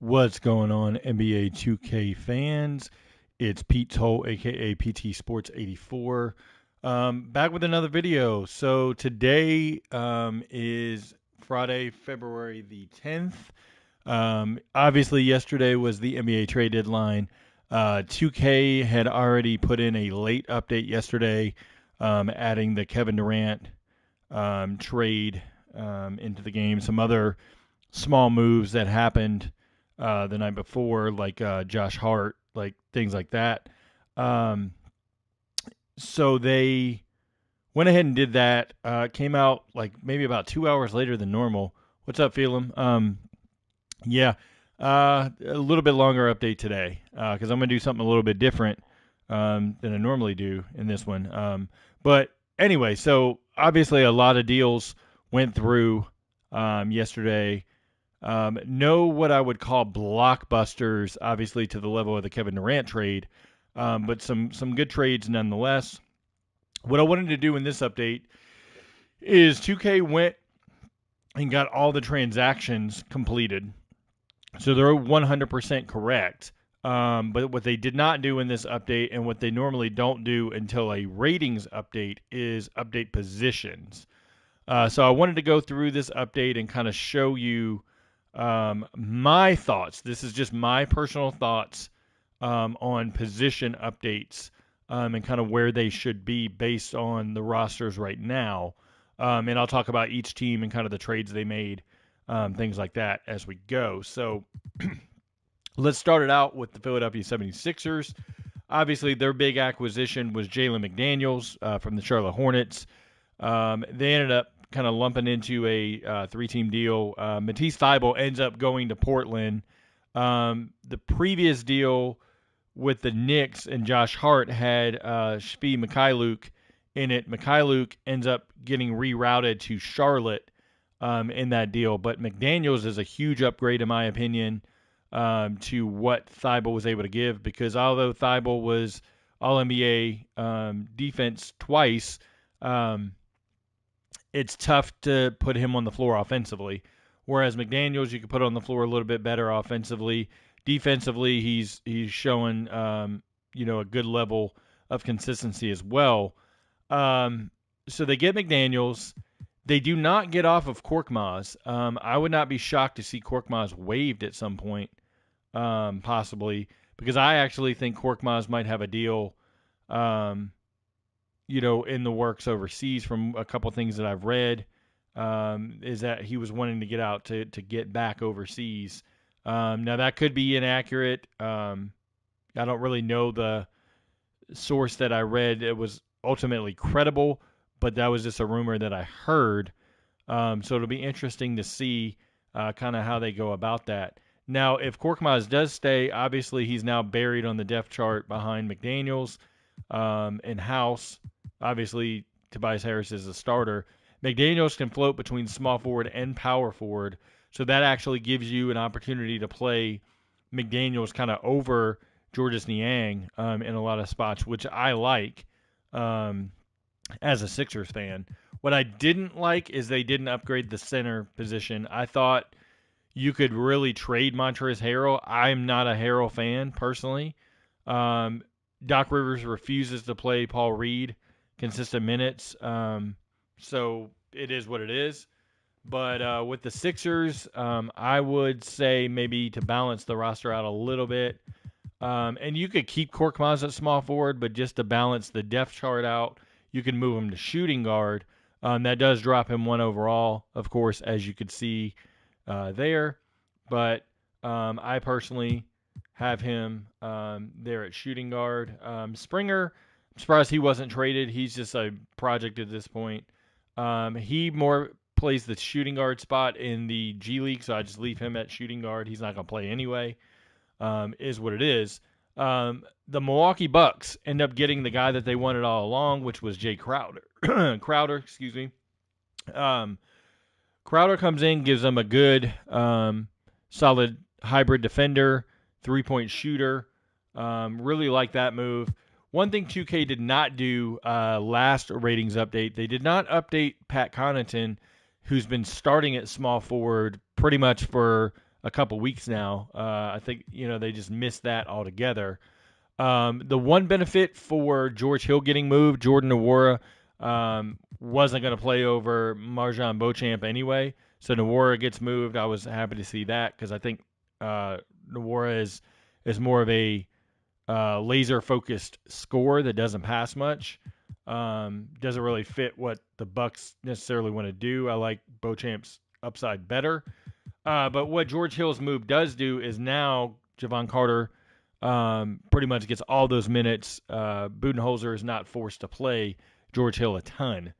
What's going on, NBA 2K fans? It's Pete Toll, aka PT Sports 84, back with another video. So today is Friday, February the 10th. Obviously, yesterday was the NBA trade deadline. 2K had already put in a late update yesterday, adding the Kevin Durant trade into the game. Some other small moves that happened the night before, like Josh Hart, like things like that. Um, so they went ahead and did that. Came out like maybe about 2 hours later than normal. What's up, Phelan? Yeah, a little bit longer update today because I'm going to do something a little bit different than I normally do in this one. But anyway, so obviously a lot of deals went through yesterday. No, what I would call blockbusters, obviously to the level of the Kevin Durant trade, but some good trades nonetheless. What I wanted to do in this update is 2K went and got all the transactions completed, so they're 100% correct. But what they did not do in this update, and what they normally don't do until a ratings update, is update positions. So I wanted to go through this update and kind of show you my thoughts. This is just my personal thoughts on position updates and kind of where they should be based on the rosters right now. And I'll talk about each team and kind of the trades they made, things like that as we go. So let's start it out with the Philadelphia 76ers. Obviously, their big acquisition was Jalen McDaniels from the Charlotte Hornets. They ended up kind of lumping into a three-team deal. Matisse Thybulle ends up going to Portland. The previous deal with the Knicks and Josh Hart had Shpi Mykhailiuk in it. Mykhailiuk ends up getting rerouted to Charlotte in that deal. But McDaniels is a huge upgrade, in my opinion, to what Thybulle was able to give, because although Thybulle was All-NBA defense twice, it's tough to put him on the floor offensively. Whereas McDaniels, you could put on the floor a little bit better offensively. Defensively, he's showing a good level of consistency as well. So they get McDaniels. They do not get off of Korkmaz. I would not be shocked to see Korkmaz waived at some point, possibly, because I actually think Korkmaz might have a deal in the works overseas. From a couple things that I've read, is that he was wanting to get out to get back overseas. Now that could be inaccurate. I don't really know the source that I read. It was ultimately credible, but that was just a rumor that I heard. So it'll be interesting to see kind of how they go about that. Now, if Korkmaz does stay, obviously he's now buried on the depth chart behind McDaniels and House. Obviously, Tobias Harris is a starter. McDaniels can float between small forward and power forward, so that actually gives you an opportunity to play McDaniels kind of over Georges Niang in a lot of spots, which I like as a Sixers fan. What I didn't like is they didn't upgrade the center position. I thought you could really trade Montrezl Harrell. I'm not a Harrell fan, personally. Doc Rivers refuses to play Paul Reed consistent minutes, so it is what it is. But with the Sixers, I would say maybe to balance the roster out a little bit, and you could keep Korkmaz at small forward, but just to balance the depth chart out, you can move him to shooting guard. That does drop him one overall, of course, as you could see there. But I personally have him there at shooting guard. Springer, I'm surprised he wasn't traded. He's just a project at this point. He more plays the shooting guard spot in the G League, so I just leave him at shooting guard. He's not going to play anyway, is what it is. The Milwaukee Bucks end up getting the guy that they wanted all along, which was Jay Crowder. Crowder, excuse me. Crowder comes in, gives them a good, solid hybrid defender, three-point shooter. Really like that move. One thing 2K did not do last ratings update, they did not update Pat Connaughton, who's been starting at small forward pretty much for a couple weeks now. I think they just missed that altogether. The one benefit for George Hill getting moved, Jordan Nwora wasn't going to play over Marjan Beauchamp anyway, so Nwora gets moved. I was happy to see that because I think Nwora is more of a laser-focused scorer that doesn't pass much. Doesn't really fit what the Bucks necessarily want to do. I like Beauchamp's upside better. But what George Hill's move does do is now Javon Carter pretty much gets all those minutes. Budenholzer is not forced to play George Hill a ton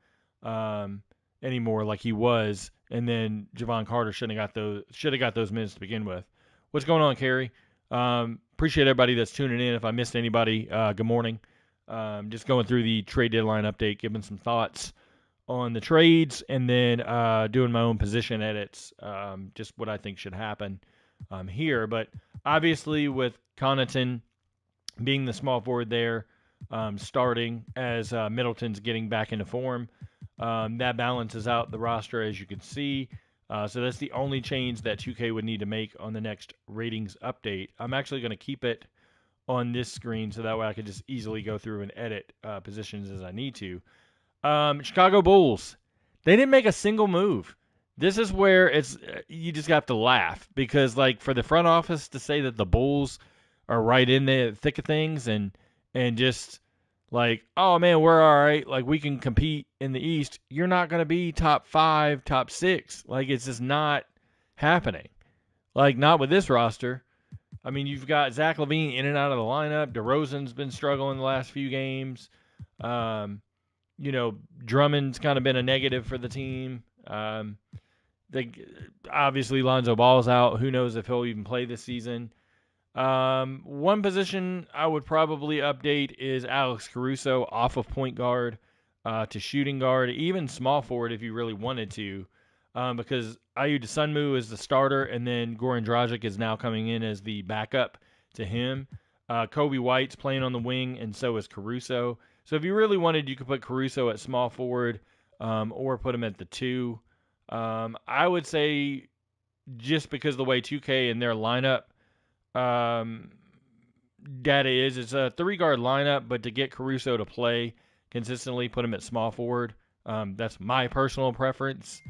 anymore like he was, and then Javon Carter should have got those minutes to begin with. What's going on, Kerry? Appreciate everybody that's tuning in. If I missed anybody, good morning. Just going through the trade deadline update, giving some thoughts on the trades, and then doing my own position edits, just what I think should happen here. But obviously with Connaughton being the small forward there, starting as Middleton's getting back into form, that balances out the roster, as you can see. So that's the only change that 2K would need to make on the next ratings update. I'm actually going to keep it on this screen so that way I can just easily go through and edit positions as I need to. Chicago Bulls, they didn't make a single move. This is where you just have to laugh because, like, for the front office to say that the Bulls are right in the thick of things and just like, oh man, we're all right, like we can compete in the East. You're not going to be top 5, top 6. Like, it's just not happening. Like, not with this roster. I mean, you've got Zach LaVine in and out of the lineup. DeRozan's been struggling the last few games. Drummond's kind of been a negative for the team. Obviously Lonzo Ball's out. Who knows if he'll even play this season. One position I would probably update is Alex Caruso off of point guard to shooting guard, even small forward if you really wanted to, because Ayu Dosunmu is the starter, and then Goran Dragic is now coming in as the backup to him. Kobe White's playing on the wing, and so is Caruso. So if you really wanted, you could put Caruso at small forward or put him at the 2. I would say just because of the way 2K and their lineup data is, it's a 3-guard lineup, but to get Caruso to play consistently, put him at small forward. That's my personal preference.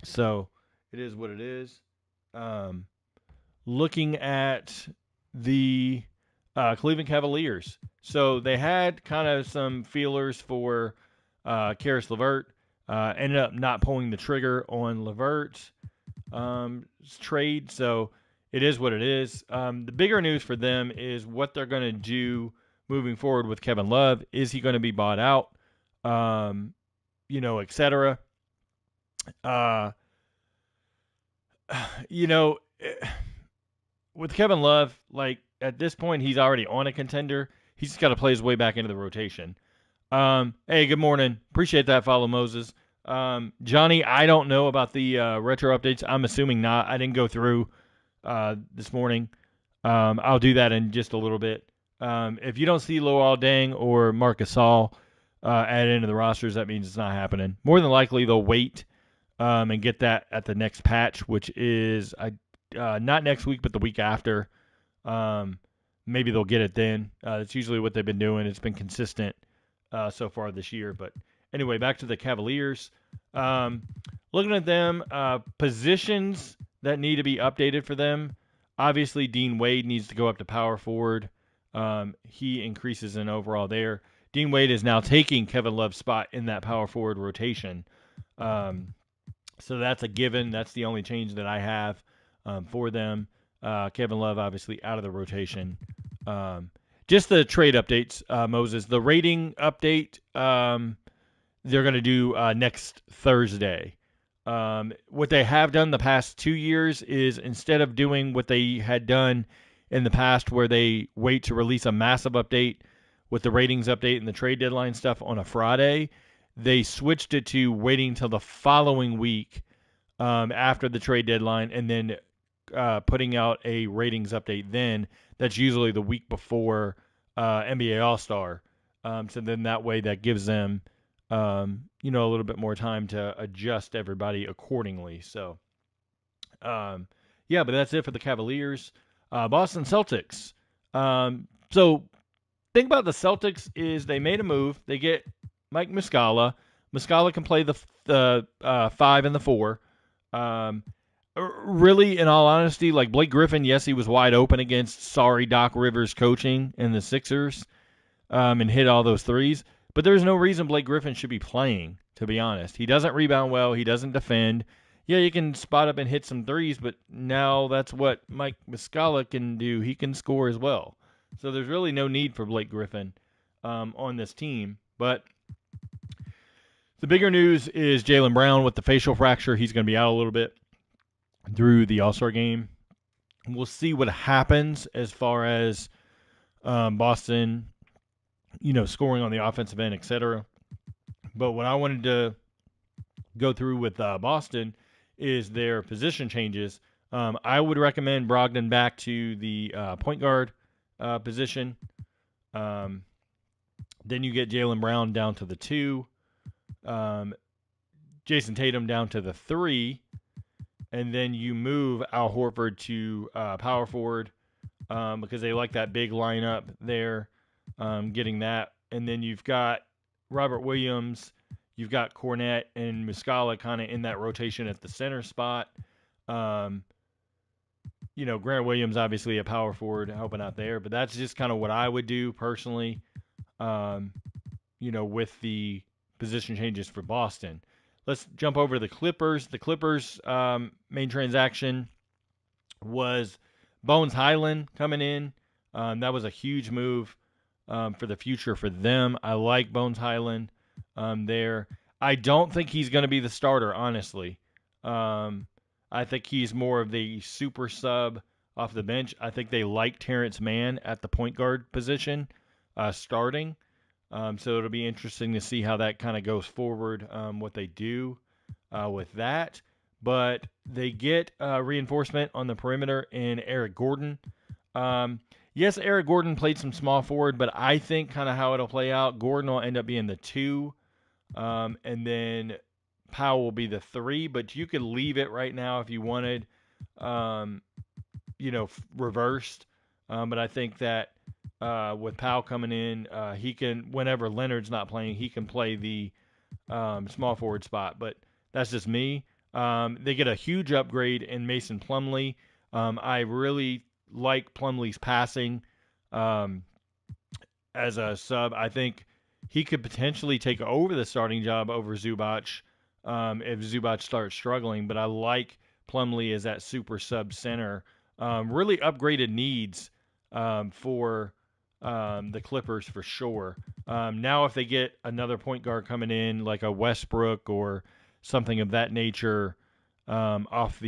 So it is what it is. Looking at the Cleveland Cavaliers. So they had kind of some feelers for Karis LeVert. Ended up not pulling the trigger on LeVert's trade. So it is what it is. The bigger news for them is what they're going to do moving forward with Kevin Love. Is he going to be bought out? Et cetera. With Kevin Love, like at this point, he's already on a contender. He's just got to play his way back into the rotation. Hey, good morning. Appreciate that follow, Moses. Johnny, I don't know about the retro updates. I'm assuming not. I didn't go through this morning. I'll do that in just a little bit. If you don't see Luol Deng or Marc Gasol added into the rosters, that means it's not happening. More than likely, they'll wait and get that at the next patch, which is not next week, but the week after. Maybe they'll get it then. That's usually what they've been doing. It's been consistent so far this year. But anyway, back to the Cavaliers. Looking at them, positions that need to be updated for them. Obviously, Dean Wade needs to go up to power forward. He increases in overall there. Dean Wade is now taking Kevin Love's spot in that power forward rotation. So that's a given. That's the only change that I have for them. Kevin Love, obviously, out of the rotation. Just the trade updates, Moses. The rating update, they're going to do next Thursday. What they have done the past 2 years is instead of doing what they had done in the past where they wait to release a massive update with the ratings update and the trade deadline stuff on a Friday, they switched it to waiting till the following week after the trade deadline and then putting out a ratings update then. That's usually the week before NBA All-Star. So then that way that gives them a little bit more time to adjust everybody accordingly. So Yeah, but that's it for the Cavaliers. Boston Celtics. So thing about the Celtics is they made a move. They get Mike Muscala. Muscala can play the 5 and the 4. Really, in all honesty, like Blake Griffin, yes, he was wide open against sorry Doc Rivers coaching in the Sixers, and hit all those threes. But there's no reason Blake Griffin should be playing, to be honest. He doesn't rebound well. He doesn't defend. Yeah, you can spot up and hit some threes, but now that's what Mike Muscala can do. He can score as well. So there's really no need for Blake Griffin on this team. But the bigger news is Jaylen Brown with the facial fracture. He's going to be out a little bit through the All-Star game. We'll see what happens as far as Boston, scoring on the offensive end, etc. But what I wanted to go through with Boston is their position changes. I would recommend Brogdon back to the point guard position. Then you get Jaylen Brown down to the 2. Jason Tatum down to the 3. And then you move Al Horford to power forward because they like that big lineup there, getting that. And then you've got Robert Williams, you've got Cornette and Muscala kind of in that rotation at the center spot. Grant Williams, obviously a power forward, helping out there. But that's just kind of what I would do personally, with the position changes for Boston. Let's jump over to the Clippers. The Clippers' main transaction was Bones Highland coming in. That was a huge move for the future for them. I like Bones Highland there. I don't think he's going to be the starter, honestly. I think he's more of the super sub off the bench. I think they like Terrence Mann at the point guard position starting. So it'll be interesting to see how that kind of goes forward, what they do with that. But they get reinforcement on the perimeter in Eric Gordon. Yes, Eric Gordon played some small forward, but I think kind of how it'll play out, Gordon will end up being the 2, and then Powell will be the 3. But you could leave it right now if you wanted, reversed. But I think that with Powell coming in, he can, whenever Leonard's not playing, he can play the small forward spot. But that's just me. They get a huge upgrade in Mason Plumlee. I really like Plumlee's passing as a sub. I think he could potentially take over the starting job over Zubac if Zubac starts struggling. But I like Plumlee as that super sub center. Really upgraded needs for the Clippers for sure. Now if they get another point guard coming in like a Westbrook or something of that nature off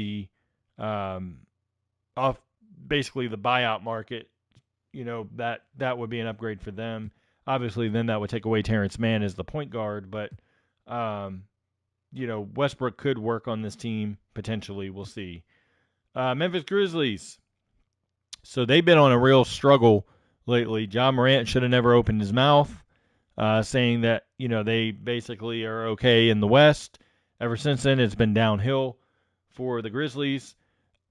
basically the buyout market, that would be an upgrade for them. Obviously then that would take away Terrence Mann as the point guard, but Westbrook could work on this team potentially. We'll see. Memphis Grizzlies. So they've been on a real struggle lately. John Morant should have never opened his mouth, saying that, they basically are okay in the West. Ever since then, it's been downhill for the Grizzlies.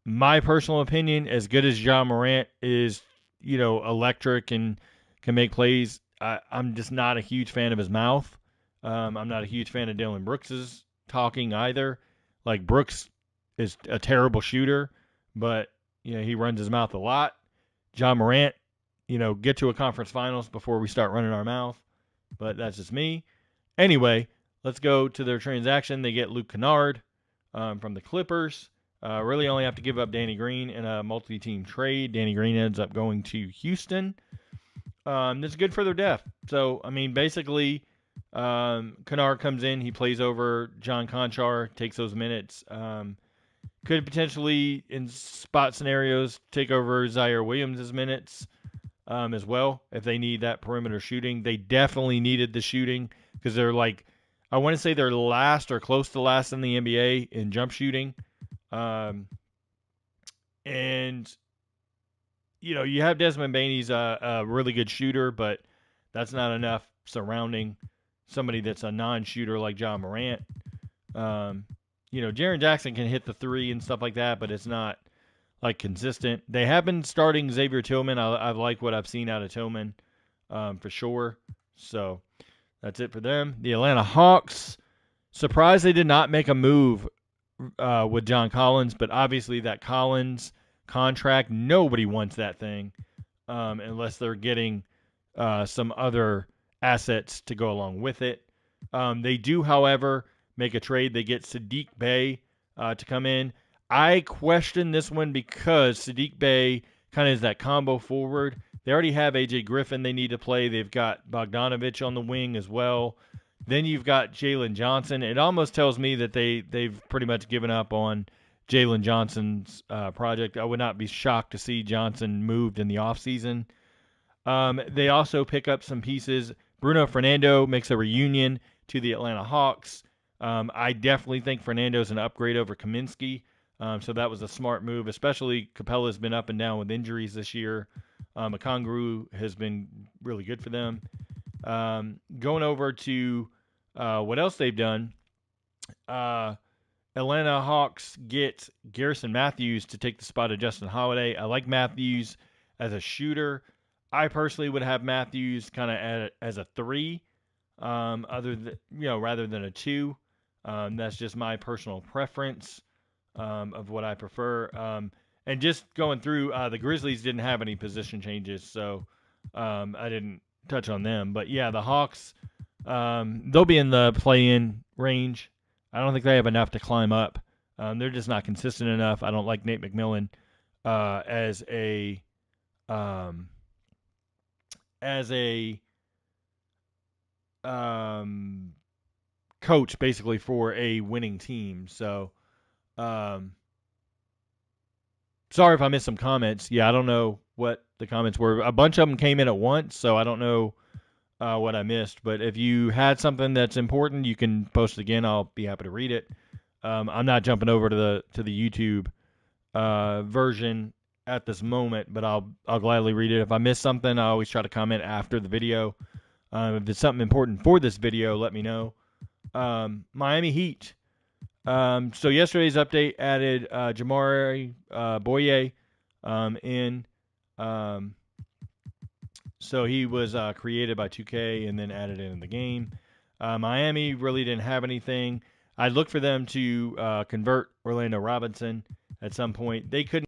My personal opinion, as good as John Morant is, electric and can make plays, I'm just not a huge fan of his mouth. I'm not a huge fan of Dylan Brooks's talking either. Like, Brooks is a terrible shooter, but, he runs his mouth a lot. John Morant, get to a conference finals before we start running our mouth. But that's just me. Anyway, let's go to their transaction. They get Luke Kennard from the Clippers. Really only have to give up Danny Green in a multi-team trade. Danny Green ends up going to Houston. That's good for their depth. So, basically, Kennard comes in. He plays over John Conchar, takes those minutes. Could potentially, in spot scenarios, take over Zaire Williams' minutes as well if they need that perimeter shooting. They definitely needed the shooting because they're I want to say they're last or close to last in the NBA in jump shooting. And, you have Desmond Bane. He's a really good shooter, but that's not enough surrounding somebody that's a non-shooter like John Morant. Jaren Jackson can hit the three and stuff like that, but it's not like consistent. They have been starting Xavier Tillman. I like what I've seen out of Tillman for sure. So that's it for them. The Atlanta Hawks, surprised they did not make a move with John Collins, but obviously that Collins contract, nobody wants that thing unless they're getting some other assets to go along with it. They do, however, make a trade. They get Sadiq Bey to come in. I question this one because Sadiq Bey kind of is that combo forward. They already have A.J. Griffin they need to play. They've got Bogdanovich on the wing as well. Then you've got Jalen Johnson. It almost tells me that they've pretty much given up on Jalen Johnson's project. I would not be shocked to see Johnson moved in the offseason. They also pick up some pieces. Bruno Fernando makes a reunion to the Atlanta Hawks. I definitely think Fernando's an upgrade over Kaminsky. So that was a smart move, especially Capella's been up and down with injuries this year. Okongwu has been really good for them. Going over to what else they've done, Atlanta Hawks get Garrison Matthews to take the spot of Justin Holiday. I like Matthews as a shooter. I personally would have Matthews kind of as a 3, rather than a 2. That's just my personal preference of what I prefer. And just going through, the Grizzlies didn't have any position changes, so I didn't touch on them. But yeah, the Hawks, they'll be in the play-in range. I don't think they have enough to climb up. They're just not consistent enough. I don't like Nate McMillan as a coach, basically, for a winning team. So, sorry if I missed some comments. Yeah, I don't know what the comments were. A bunch of them came in at once, so I don't know what I missed. But if you had something that's important, you can post it again. I'll be happy to read it. I'm not jumping over to the YouTube version at this moment, but I'll gladly read it. If I miss something, I always try to comment after the video. If it's something important for this video, let me know. Miami Heat. So yesterday's update added Jamari Boye in. So he was created by 2K and then added in the game. Miami really didn't have anything. I looked for them to convert Orlando Robinson at some point. They couldn't.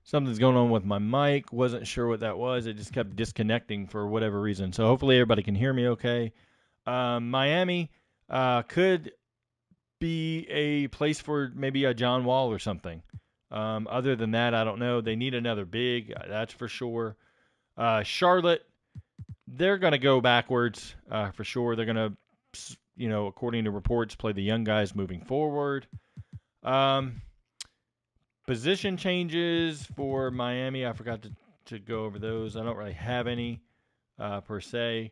Something's going on with my mic. Wasn't sure what that was. It just kept disconnecting for whatever reason. So hopefully everybody can hear me okay. Miami could be a place for maybe a John Wall or something. Other than that, I don't know. They need another big, that's for sure. Charlotte, they're going to go backwards for sure. They're going to, according to reports, play the young guys moving forward. Position changes for Miami, I forgot to go over those. I don't really have any per se.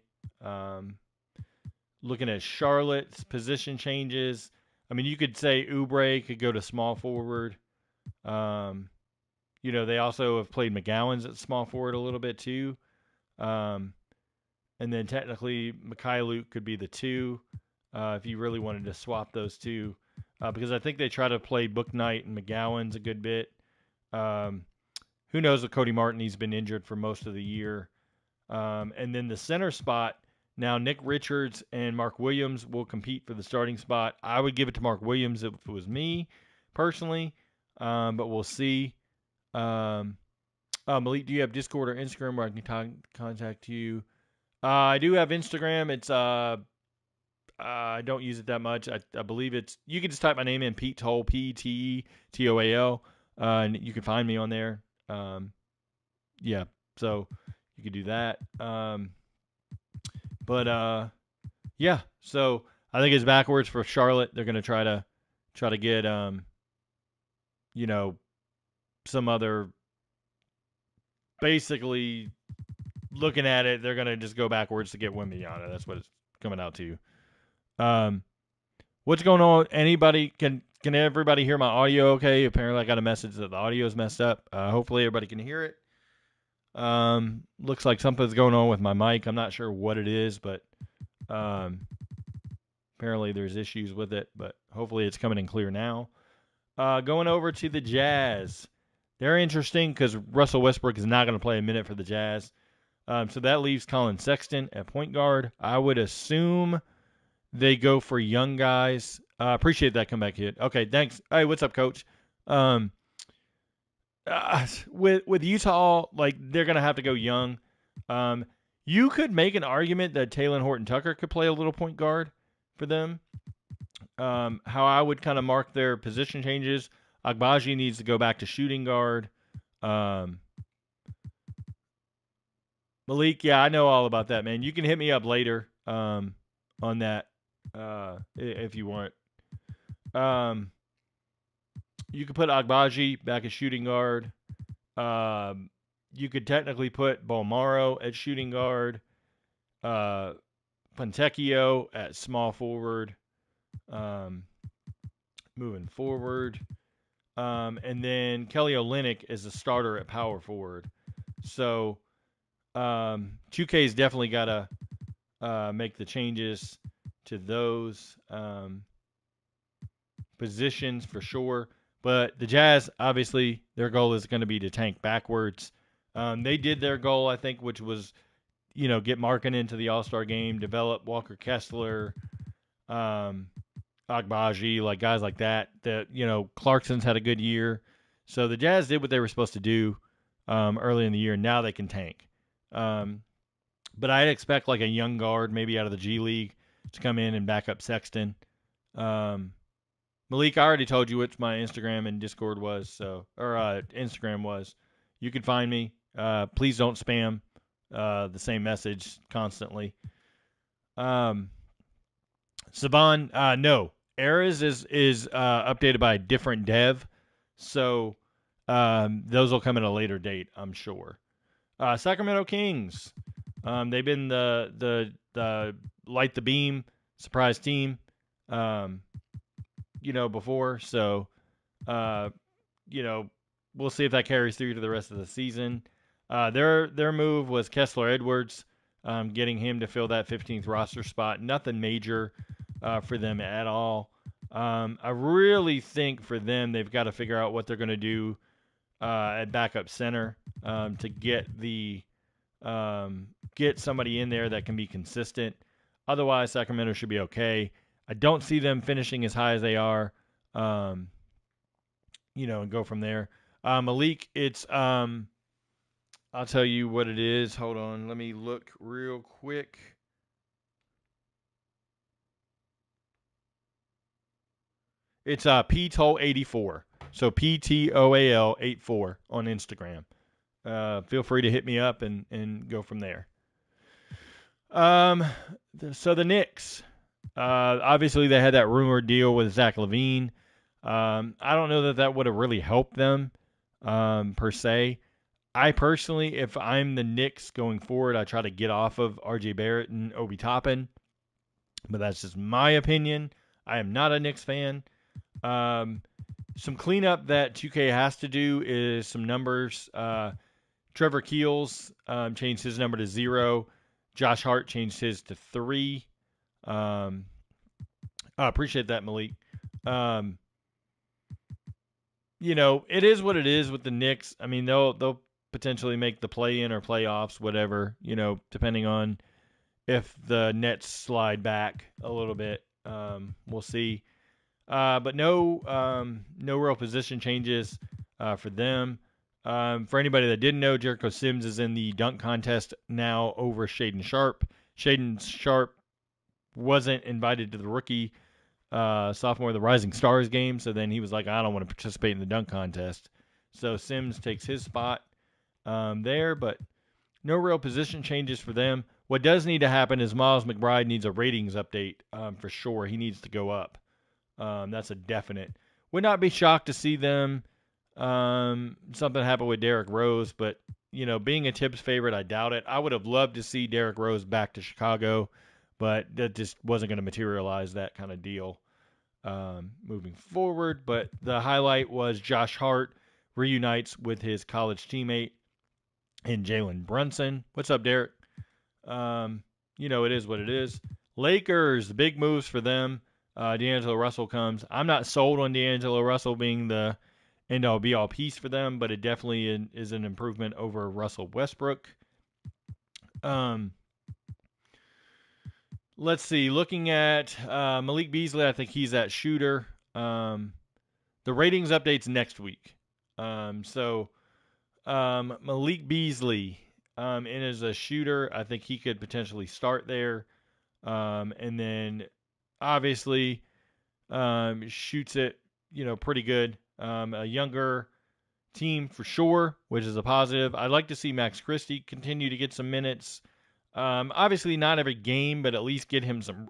Looking at Charlotte's position changes, I mean, you could say Oubre could go to small forward. They also have played McGowan's at small forward a little bit too. And then technically, Mikhailuk could be the 2 if you really wanted to swap those two. Because I think they try to play Book Knight and McGowan's a good bit. Who knows with Cody Martin? He's been injured for most of the year. And then the center spot, now Nick Richards and Mark Williams will compete for the starting spot. I would give it to Mark Williams if it was me, personally. But we'll see. Malik, do you have Discord or Instagram where I can contact you? I do have Instagram. It's I don't use it that much. I believe you can just type my name in, Pete Toal, Petetoal, and you can find me on there. Yeah, so you could do that. Yeah, so I think it's backwards for Charlotte. They're going to try to get some other basically looking at it, they're gonna just go backwards to get Wembanyama. That's what it's coming out to. What's going on? Anybody can everybody hear my audio? Okay. Apparently, I got a message that the audio is messed up. Hopefully, everybody can hear it. Looks like something's going on with my mic. I'm not sure what it is, but apparently there's issues with it. But hopefully, it's coming in clear now. Going over to the Jazz. They're interesting because Russell Westbrook is not going to play a minute for the Jazz. So that leaves Colin Sexton at point guard. I would assume they go for young guys. Appreciate that comeback hit. Okay, thanks. Hey, what's up, Coach? With Utah, like they're gonna have to go young. You could make an argument that Talen Horton-Tucker could play a little point guard for them. How I would kind of mark their position changes. Agbaji needs to go back to shooting guard. Malik, yeah, I know all about that, man. You can hit me up later on that if you want. You could put Agbaji back at shooting guard. You could technically put Bolmaro at shooting guard. Fontecchio at small forward. Moving forward. And then Kelly Olynyk is a starter at power forward. So 2K's definitely got to make the changes to those positions for sure. But the Jazz, obviously, their goal is going to be to tank backwards. They did their goal, I think, which was, get Markin into the All-Star game, develop Walker Kessler, Agbaji, like guys like that. Clarkson's had a good year. So the Jazz did what they were supposed to do early in the year. Now they can tank. But I'd expect like a young guard, maybe out of the G League, to come in and back up Sexton. Malik, I already told you which my Instagram and Discord was, or Instagram was. You can find me. Please don't spam the same message constantly. Saban, no. Eras is updated by a different dev, so those will come at a later date, I'm sure. Sacramento Kings. They've been the light the beam surprise team. Before. So, we'll see if that carries through to the rest of the season. Their move was Kessler Edwards, getting him to fill that 15th roster spot. Nothing major for them at all. I really think for them, they've got to figure out what they're going to do at backup center to get somebody in there that can be consistent. Otherwise, Sacramento should be okay. I don't see them finishing as high as they are, and go from there. Malik, it's I'll tell you what it is. Hold on, let me look real quick. It's PTOL84. So PTOAL 84 on Instagram. Feel free to hit me up and go from there. So the Knicks. Obviously, they had that rumored deal with Zach LaVine. I don't know that would have really helped them per se. I personally, if I'm the Knicks going forward, I try to get off of RJ Barrett and Obi Toppin. But that's just my opinion. I am not a Knicks fan. Some cleanup that 2K has to do is some numbers. Trevor Keels changed his number to 0. Josh Hart changed his to 3. I appreciate that, Malik. It is what it is with the Knicks. I mean, they'll potentially make the play-in or playoffs, whatever, depending on if the Nets slide back a little bit. We'll see. But no real position changes for them. For anybody that didn't know, Jericho Sims is in the dunk contest now over Shaden Sharp. Shaden Sharp wasn't invited to the rookie sophomore of the Rising Stars game, so then he was like, I don't want to participate in the dunk contest. So Sims takes his spot there, but no real position changes for them. What does need to happen is Miles McBride needs a ratings update for sure. He needs to go up. That's a definite. Would not be shocked to see them something happen with Derrick Rose, but being a Tibbs favorite, I doubt it. I would have loved to see Derrick Rose back to Chicago, but that just wasn't going to materialize, that kind of deal moving forward. But the highlight was Josh Hart reunites with his college teammate in Jalen Brunson. What's up, Derek? It is what it is. Lakers, big moves for them. D'Angelo Russell comes. I'm not sold on D'Angelo Russell being the end-all be-all piece for them, but it definitely is an improvement over Russell Westbrook. Let's see. Looking at Malik Beasley, I think he's that shooter. The ratings update's next week. Malik Beasley, and as a shooter, I think he could potentially start there. And then obviously shoots it, pretty good. A younger team for sure, which is a positive. I'd like to see Max Christie continue to get some minutes. Obviously not every game, but at least get him some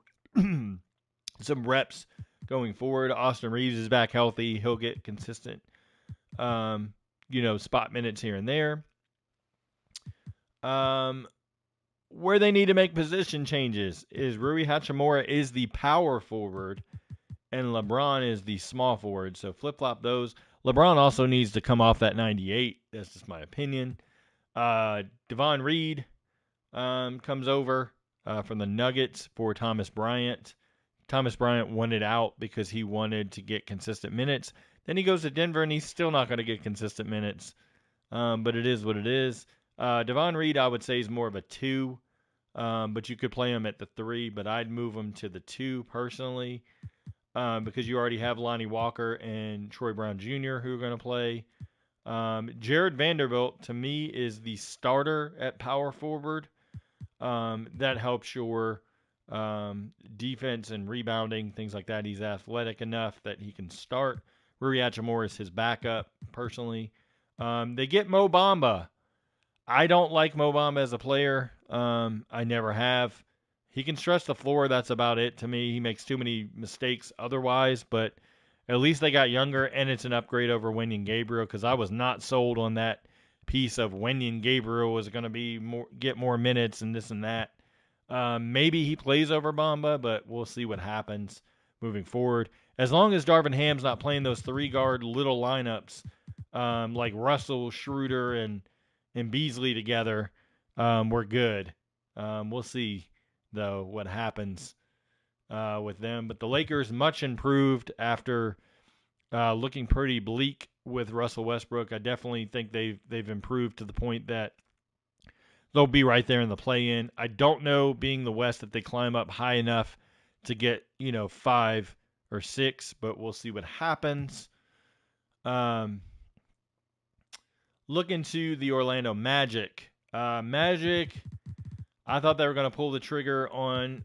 some reps going forward. Austin Reeves is back healthy. He'll get consistent, spot minutes here and there. Where they need to make position changes is Rui Hachimura is the power forward and LeBron is the small forward. So flip-flop those. LeBron also needs to come off that 98. That's just my opinion. Devon Reed comes over from the Nuggets for Thomas Bryant. Thomas Bryant wanted out because he wanted to get consistent minutes. Then he goes to Denver, and he's still not going to get consistent minutes. But it is what it is. Devon Reed, I would say, is more of a 2. But you could play him at the 3. But I'd move him to the 2 personally. Because you already have Lonnie Walker and Troy Brown Jr. who are going to play. Jared Vanderbilt, to me, is the starter at power forward. That helps your defense and rebounding, things like that. He's athletic enough that he can start. Rui Hachimura is his backup, personally. They get Mo Bamba. I don't like Mo Bamba as a player. I never have. He can stretch the floor. That's about it to me. He makes too many mistakes otherwise, but at least they got younger, and it's an upgrade over Wenyen Gabriel because I was not sold on that piece of Wenyen Gabriel was going to get more minutes and this and that. Maybe he plays over Bamba, but we'll see what happens moving forward. As long as Darvin Ham's not playing those 3-guard little lineups like Russell, Schroeder, and Beasley together, we're good. We'll see, though, what happens with them. But the Lakers, much improved after looking pretty bleak with Russell Westbrook. I definitely think they've improved to the point that they'll be right there in the play-in. I don't know, being the West, that they climb up high enough to get 5 or 6, but we'll see what happens. Look into the Orlando Magic. Magic, I thought they were going to pull the trigger on,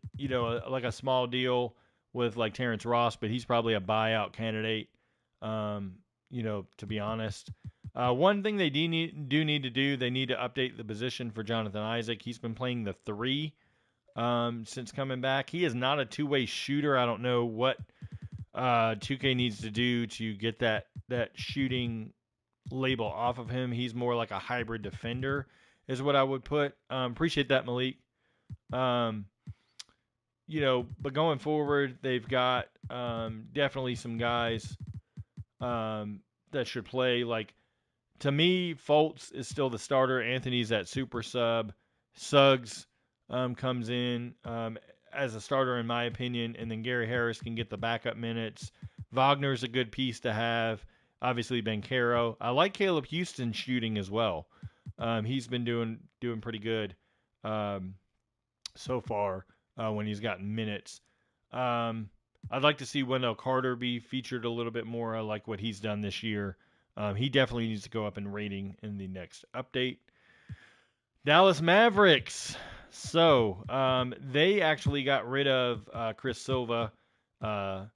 like a small deal with like Terrence Ross, but he's probably a buyout candidate, to be honest. One thing they do need to do, they need to update the position for Jonathan Isaac. He's been playing the 3 since coming back. He is not a two-way shooter. I don't know what 2K needs to do to get that shooting label off of him. He's more like a hybrid defender is what I would put. Appreciate that, Malik. But going forward, they've got definitely some guys that should play. Like, to me, Fultz is still the starter. Anthony's that super sub. Suggs comes in as a starter, in my opinion, and then Gary Harris can get the backup minutes. Wagner's a good piece to have. Obviously, Banchero. I like Caleb Houston shooting as well. He's been doing pretty good so far when he's gotten minutes. I'd like to see Wendell Carter be featured a little bit more. I like what he's done this year. He definitely needs to go up in rating in the next update. Dallas Mavericks. So they actually got rid of Chris Silva. They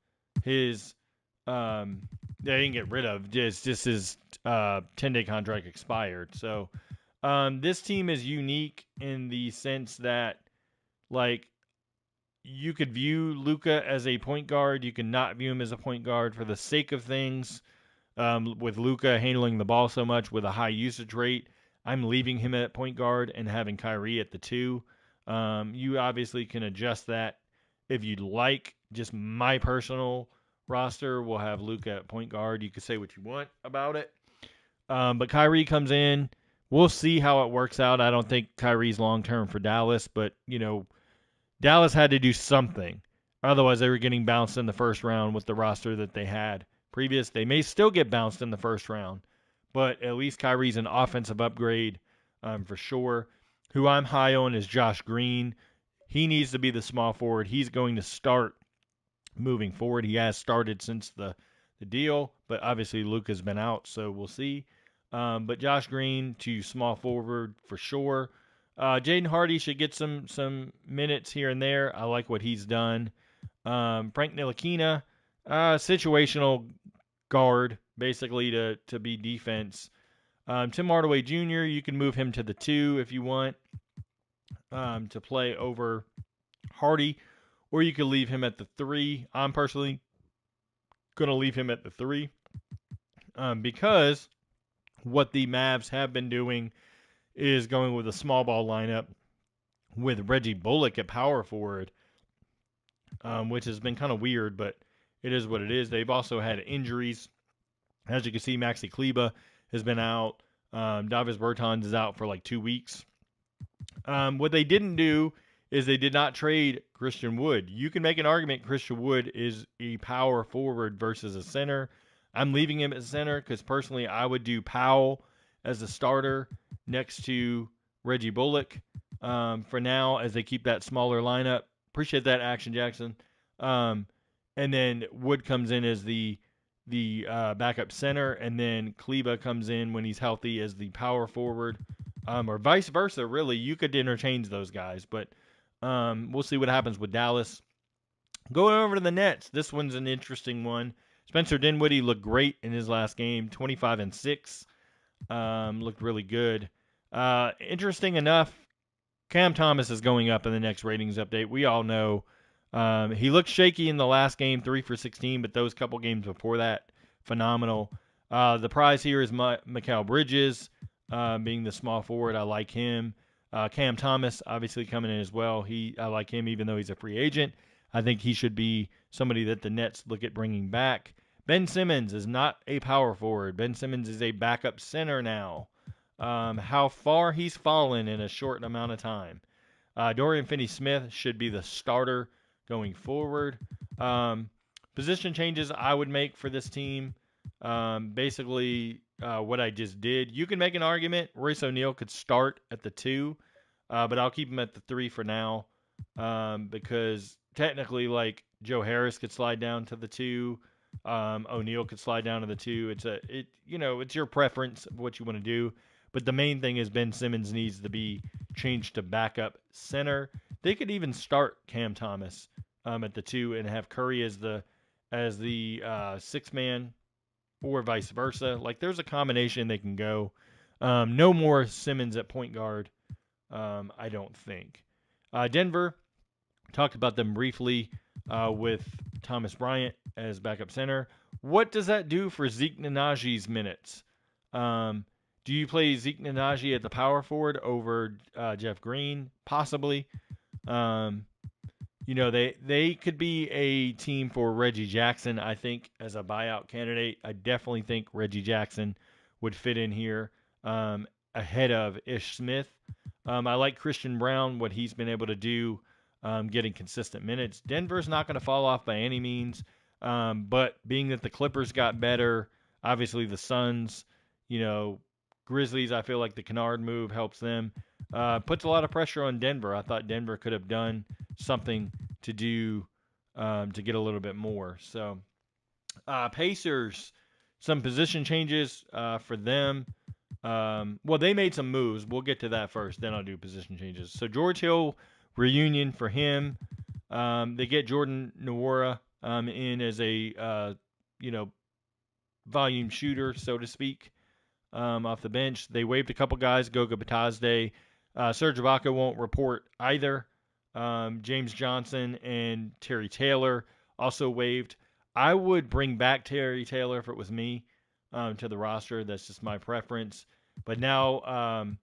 didn't get rid of. Just his 10-day contract expired. So this team is unique in the sense that, like, you could view Luka as a point guard. You can not view him as a point guard for the sake of things. With Luka handling the ball so much with a high usage rate, I'm leaving him at point guard and having Kyrie at the 2. You obviously can adjust that if you'd like. Just my personal roster will have Luka at point guard. You can say what you want about it. But Kyrie comes in. We'll see how it works out. I don't think Kyrie's long term for Dallas, but Dallas had to do something. Otherwise, they were getting bounced in the first round with the roster that they had previous. They may still get bounced in the first round, but at least Kyrie's an offensive upgrade for sure. Who I'm high on is Josh Green. He needs to be the small forward. He's going to start moving forward. He has started since the deal, but obviously Luka's been out, so we'll see. But Josh Green to small forward for sure. Jaden Hardy should get some minutes here and there. I like what he's done. Frank Ntilikina, situational guard, basically to be defense. Tim Hardaway Jr., you can move him to the 2 if you want to play over Hardy, or you could leave him at the 3. I'm personally going to leave him at the 3 because what the Mavs have been doing is going with a small ball lineup with Reggie Bullock at power forward, which has been kind of weird, but it is what it is. They've also had injuries. As you can see, Maxi Kleba has been out. Davis Bertans is out for like 2 weeks. What they didn't do is they did not trade Christian Wood. You can make an argument Christian Wood is a power forward versus a center. I'm leaving him at center because personally I would do Powell as a starter next to Reggie Bullock for now as they keep that smaller lineup. Appreciate that, Action Jackson. And then Wood comes in as the backup center, and then Kleba comes in when he's healthy as the power forward, or vice versa. Really, you could interchange those guys, but we'll see what happens with Dallas. Going over to the Nets, this one's an interesting one. Spencer Dinwiddie looked great in his last game, 25 and 6. Looked really good. Interesting enough, Cam Thomas is going up in the next ratings update. We all know he looked shaky in the last game, 3 for 16, but those couple games before that, phenomenal. The prize here is Mikal Bridges, being the small forward. I like him. Cam Thomas, obviously coming in as well. I like him even though he's a free agent. I think he should be somebody that the Nets look at bringing back. Ben Simmons is not a power forward. Ben Simmons is a backup center now. How far he's fallen in a short amount of time. Dorian Finney-Smith should be the starter going forward. Position changes I would make for this team. Basically, what I just did. You can make an argument. Royce O'Neal could start at the 2, but I'll keep him at the 3 for now because technically, like Joe Harris could slide down to the 2. O'Neal could slide down to the 2. It's your preference of what you want to do. But the main thing is Ben Simmons needs to be changed to backup center. They could even start Cam Thomas at the 2 and have Curry as the 6th man, or vice versa. Like there's a combination they can go. No more Simmons at point guard, I don't think. Denver, talked about them briefly with Thomas Bryant as backup center. What does that do for Zeke Nnaji's minutes? Do you play Zeke Nnaji at the power forward over Jeff Green? Possibly. They could be a team for Reggie Jackson, I think, as a buyout candidate. I definitely think Reggie Jackson would fit in here ahead of Ish Smith. I like Christian Brown, what he's been able to do, getting consistent minutes. Denver's not going to fall off by any means, but being that the Clippers got better, obviously the Suns, Grizzlies, I feel like the Kennard move helps them. Puts a lot of pressure on Denver. I thought Denver could have done something to do to get a little bit more. So, Pacers, some position changes for them. They made some moves. We'll get to that first, then I'll do position changes. So, George Hill, reunion for him. They get Jordan Nwora in as a, volume shooter, so to speak. Off the bench. They waived a couple guys, Goga Batazde. Serge Ibaka won't report either. James Johnson and Terry Taylor also waived. I would bring back Terry Taylor if it was me to the roster. That's just my preference. But now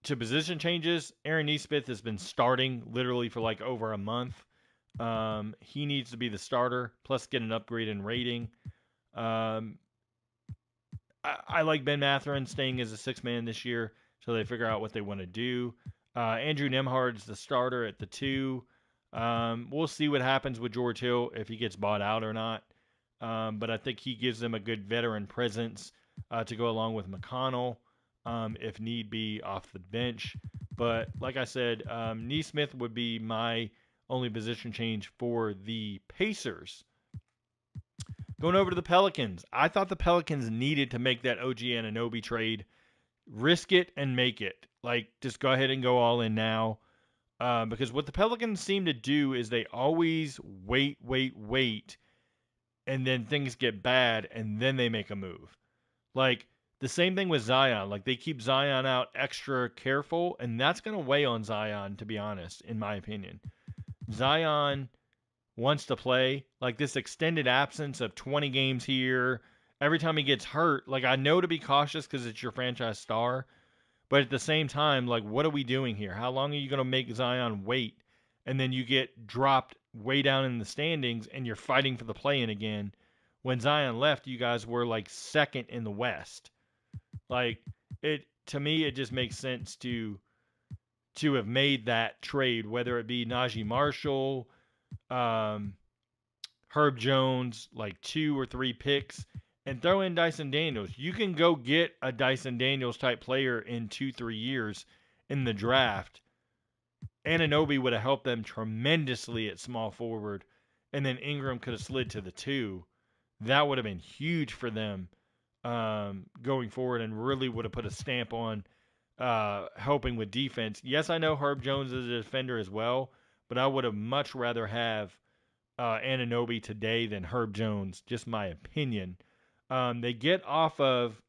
to position changes, Aaron Nesmith has been starting literally for like over a month. He needs to be the starter, plus get an upgrade in rating. Um, I like Ben Mathurin staying as a six man this year, so they figure out what they want to do. Andrew Nembhard's the starter at the two. We'll see what happens with George Hill if he gets bought out or not. But I think he gives them a good veteran presence to go along with McConnell if need be off the bench. But like I said, Nesmith would be my only position change for the Pacers. Going over to the Pelicans, I thought the Pelicans needed to make that OG Anunoby trade, risk it and make it. Like, just go ahead and go all in now. Because what the Pelicans seem to do is they always wait, and then things get bad, and then they make a move. Like, the same thing with Zion. Like, they keep Zion out extra careful, and that's going to weigh on Zion, to be honest, in my opinion. Zion wants to play. Like this extended absence of 20 games here, every time he gets hurt, like I know to be cautious because it's your franchise star, but at the same time, like what are we doing here? How long are you going to make Zion wait? And then you get dropped way down in the standings and you're fighting for the play-in again. When Zion left, you guys were like second in the West. Like it to me, it just makes sense to have made that trade, whether it be Najee Marshall, um, Herb Jones, like 2 or 3 picks, and throw in Dyson Daniels. You can go get a Dyson Daniels type player in 2-3 years in the draft. Anunoby would have helped them tremendously at small forward, and then Ingram could have slid to the 2. That would have been huge for them going forward and really would have put a stamp on helping with defense. Yes, I know Herb Jones is a defender as well, but I would have much rather have Anunoby today than Herb Jones. Just my opinion. They get off of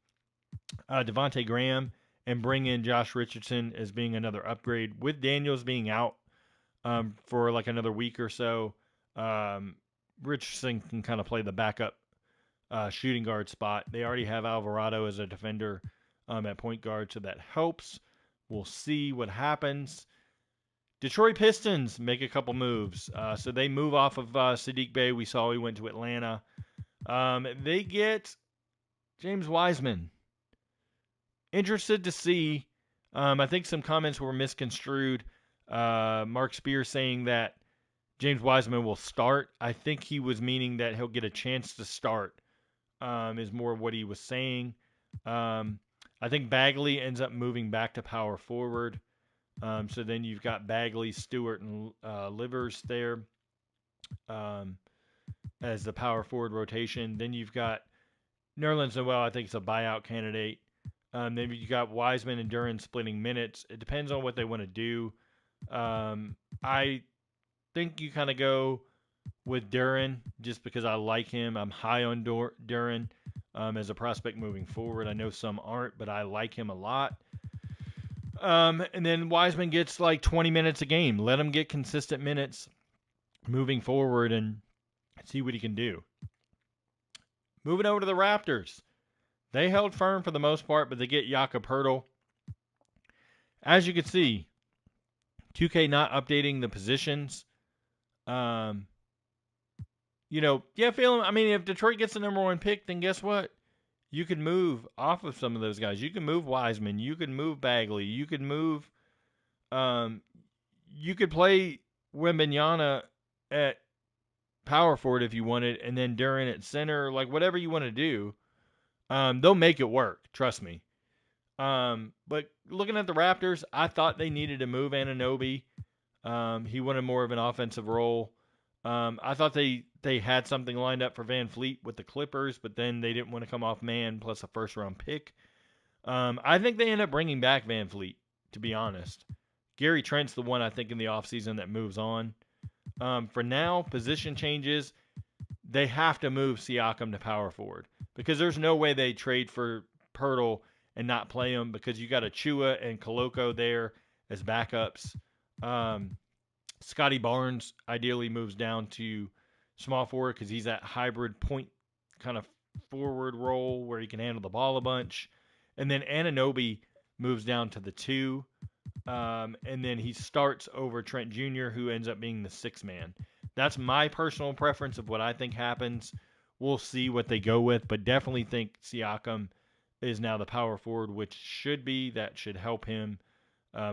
Devontae Graham and bring in Josh Richardson as being another upgrade. With Daniels being out for like another week or so, Richardson can kind of play the backup shooting guard spot. They already have Alvarado as a defender at point guard, so that helps. We'll see what happens. Detroit Pistons make a couple moves. So they move off of Sadiq Bey. We saw he went to Atlanta. They get James Wiseman. Interested to see. I think some comments were misconstrued. Mark Spears saying that James Wiseman will start. I think he was meaning that he'll get a chance to start, is more what he was saying. I think Bagley ends up moving back to power forward. So then you've got Bagley, Stewart, and Livers there as the power forward rotation. Then you've got Nerlens Noel, I think it's a buyout candidate. Then you got Wiseman and Duren splitting minutes. It depends on what they want to do. I think you kind of go with Duren just because I like him. I'm high on Duren as a prospect moving forward. I know some aren't, but I like him a lot. And then Wiseman gets like 20 minutes a game. Let him get consistent minutes moving forward and see what he can do. Moving over to the Raptors. They held firm for the most part, but they get Jakob Poeltl. As you can see, 2K not updating the positions. Phelan, I mean, if Detroit gets the number 1 pick, then guess what? You could move off of some of those guys. You can move Wiseman. You could move Bagley. You could move. You could play Wembanyama at power forward if you wanted, and then Duren at center. Like whatever you want to do, they'll make it work. Trust me. But looking at the Raptors, I thought they needed to move Anunoby. He wanted more of an offensive role. I thought they had something lined up for Van Fleet with the Clippers, but then they didn't want to come off man plus a first-round pick. I think they end up bringing back Van Fleet, to be honest. Gary Trent's the one I think in the offseason that moves on. For now, position changes. They have to move Siakam to power forward because there's no way they trade for Poeltl and not play him because you got Achua and Koloko there as backups. Scotty Barnes ideally moves down to small forward because he's that hybrid point kind of forward role where he can handle the ball a bunch. And then Anunoby moves down to the 2. And then he starts over Trent Jr., who ends up being the 6th man. That's my personal preference of what I think happens. We'll see what they go with, but definitely think Siakam is now the power forward, which that should help him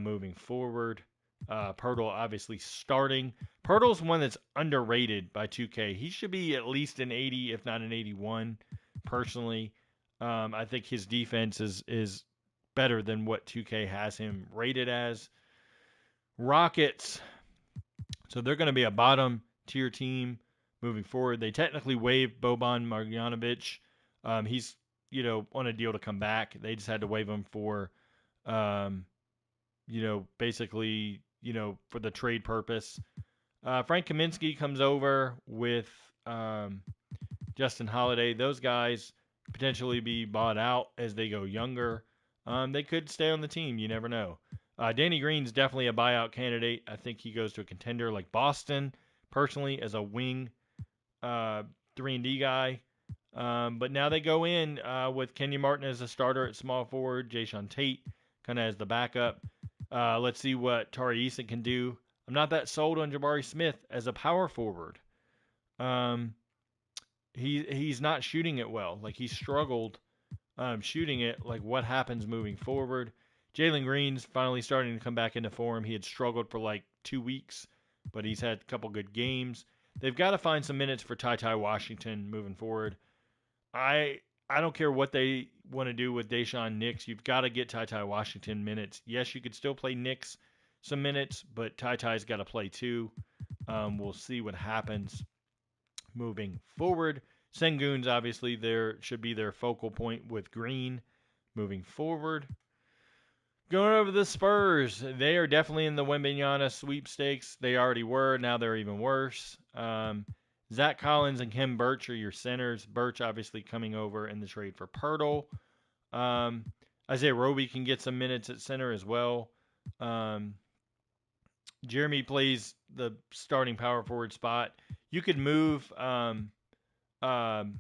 moving forward. Pirtle obviously starting. Pirtle's one that's underrated by 2K. He should be at least an 80, if not an 81, personally. I think his defense is better than what 2K has him rated as. Rockets. So they're going to be a bottom tier team moving forward. They technically waived Boban Marjanovic. He's on a deal to come back. They just had to waive him for basically for the trade purpose. Frank Kaminsky comes over with Justin Holiday. Those guys potentially be bought out as they go younger. They could stay on the team. You never know. Danny Green's definitely a buyout candidate. I think he goes to a contender like Boston, personally, as a wing 3-and-D guy. But now they go in with Kenyon Martin as a starter at small forward, Jayshawn Tate kind of as the backup. Let's see what Tari Eason can do. I'm not that sold on Jabari Smith as a power forward. He's not shooting it well. Like, he struggled shooting it. Like, what happens moving forward? Jalen Green's finally starting to come back into form. He had struggled for like 2 weeks, but he's had a couple good games. They've got to find some minutes for Ty Washington moving forward. I don't care what they want to do with Deshaun Nix. You've got to get Ty Washington minutes. Yes, you could still play Nix some minutes, but Ty's got to play too. We'll see what happens moving forward. Sengun's obviously should be their focal point with Green moving forward. Going over the Spurs, they are definitely in the Wembanyama sweepstakes. They already were. Now they're even worse. Zach Collins and Khem Birch are your centers. Birch obviously coming over in the trade for Pirtle. Isaiah Roby can get some minutes at center as well. Jeremy plays the starting power forward spot. You could move Keita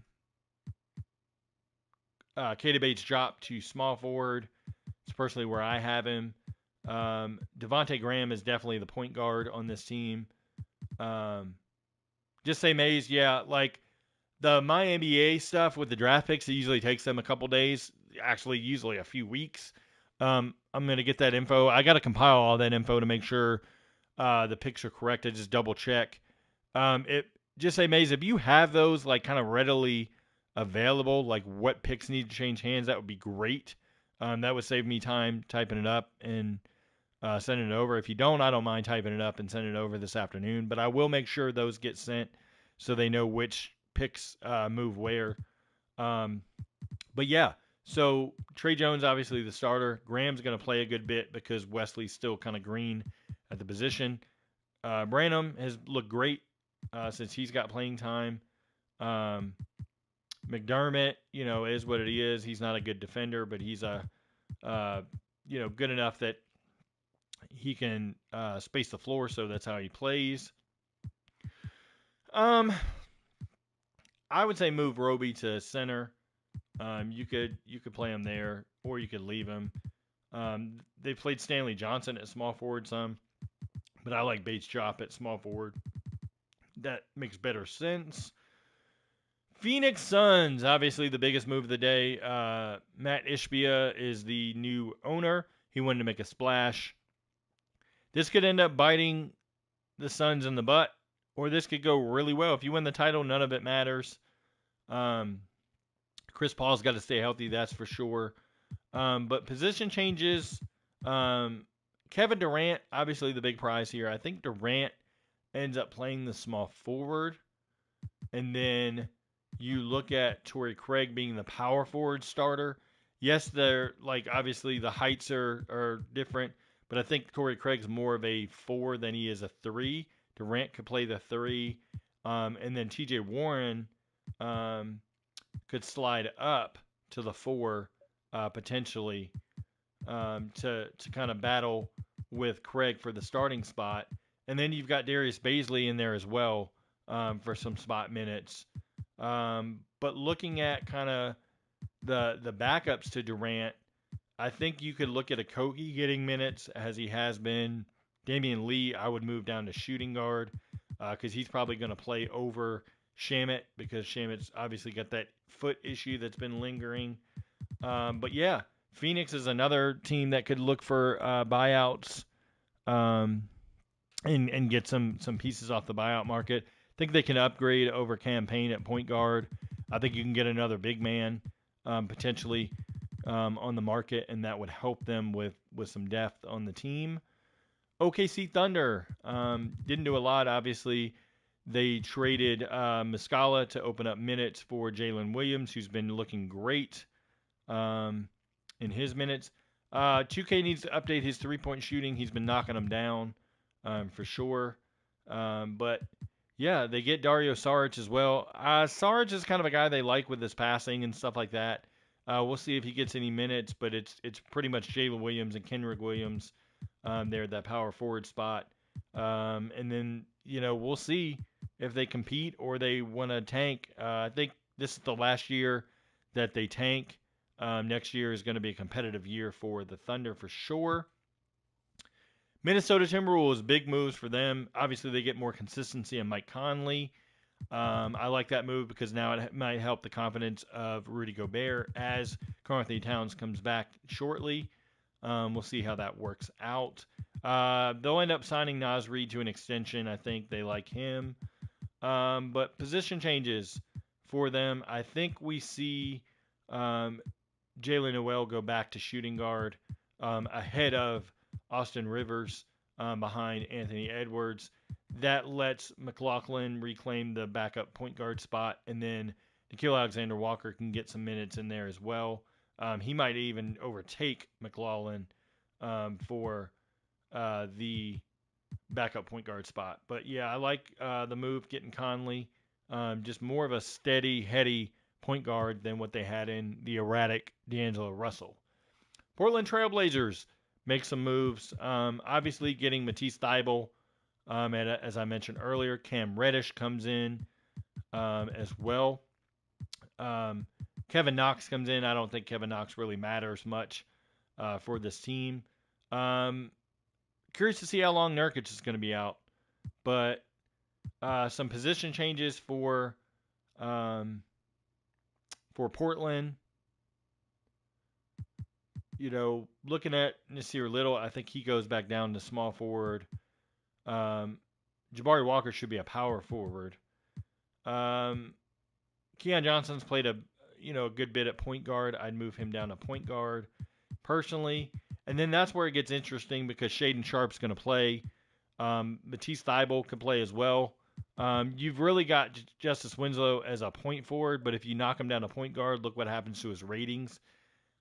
Bates drop to small forward. It's personally where I have him. Devontae Graham is definitely the point guard on this team. Just say Mays, yeah, like the My NBA stuff with the draft picks, it usually takes them a couple days, actually usually a few weeks. I'm going to get that info. I got to compile all that info to make sure the picks are correct. I just double check. Just say Mays, if you have those like kind of readily available, like what picks need to change hands, that would be great. That would save me time typing it up and sending it over. If you don't, I don't mind typing it up and sending it over this afternoon. But I will make sure those get sent so they know which picks move where. But yeah, so Trey Jones, obviously the starter. Graham's going to play a good bit because Wesley's still kind of green at the position. Branham has looked great since he's got playing time. McDermott, is what it is. He's not a good defender, but he's good enough that he can space the floor, so that's how he plays. I would say move Roby to center. You could play him there, or you could leave him. They played Stanley Johnson at small forward some, but I like Bates drop at small forward. That makes better sense. Phoenix Suns, obviously the biggest move of the day. Matt Ishbia is the new owner. He wanted to make a splash. This could end up biting the Suns in the butt, or this could go really well. If you win the title, none of it matters. Chris Paul's got to stay healthy, that's for sure. But position changes. Kevin Durant, obviously the big prize here. I think Durant ends up playing the small forward. And then you look at Torrey Craig being the power forward starter. Yes, they're obviously the heights are different, but I think Torrey Craig's more of a 4 than he is a 3. Durant could play the 3. And then TJ Warren could slide up to the 4 potentially to kind of battle with Craig for the starting spot. And then you've got Darius Baisley in there as well for some spot minutes. But looking at kind of the backups to Durant, I think you could look at Okogie getting minutes as he has been. Damian Lee, I would move down to shooting guard because he's probably going to play over Shamet because Shamet's obviously got that foot issue that's been lingering. But yeah, Phoenix is another team that could look for buyouts and get some pieces off the buyout market. I think they can upgrade over Campaign at point guard. I think you can get another big man potentially on the market, and that would help them with some depth on the team. OKC Thunder didn't do a lot, obviously. They traded Muscala to open up minutes for Jalen Williams, who's been looking great in his minutes. 2K needs to update his three-point shooting. He's been knocking them down for sure. But yeah, they get Dario Saric as well. Saric is kind of a guy they like with his passing and stuff like that. We'll see if he gets any minutes, but it's pretty much Jalen Williams and Kenrich Williams there at that power forward spot. And then, we'll see if they compete or they want to tank. I think this is the last year that they tank. Next year is going to be a competitive year for the Thunder for sure. Minnesota Timberwolves, big moves for them. Obviously, they get more consistency in Mike Conley. I like that move because now it might help the confidence of Rudy Gobert as Karl-Anthony Towns comes back shortly. We'll see how that works out. They'll end up signing Naz Reid to an extension. I think they like him. But position changes for them. I think we see Jalen Noel go back to shooting guard ahead of Austin Rivers behind Anthony Edwards. That lets McLaughlin reclaim the backup point guard spot, and then Nickeil Alexander-Walker can get some minutes in there as well. He might even overtake McLaughlin for the backup point guard spot. But yeah, I like the move getting Conley. Just more of a steady, heady point guard than what they had in the erratic D'Angelo Russell. Portland Trailblazers make some moves. Obviously, getting Matisse Thybulle, as I mentioned earlier. Cam Reddish comes in as well. Kevin Knox comes in. I don't think Kevin Knox really matters much for this team. Curious to see how long Nurkic is going to be out. But some position changes for Portland. Looking at Nasir Little, I think he goes back down to small forward. Jabari Walker should be a power forward. Keon Johnson's played a good bit at point guard. I'd move him down to point guard personally. And then that's where it gets interesting because Shaedon Sharp's going to play. Matisse Thybulle can play as well. You've really got Justice Winslow as a point forward, but if you knock him down to point guard, look what happens to his ratings.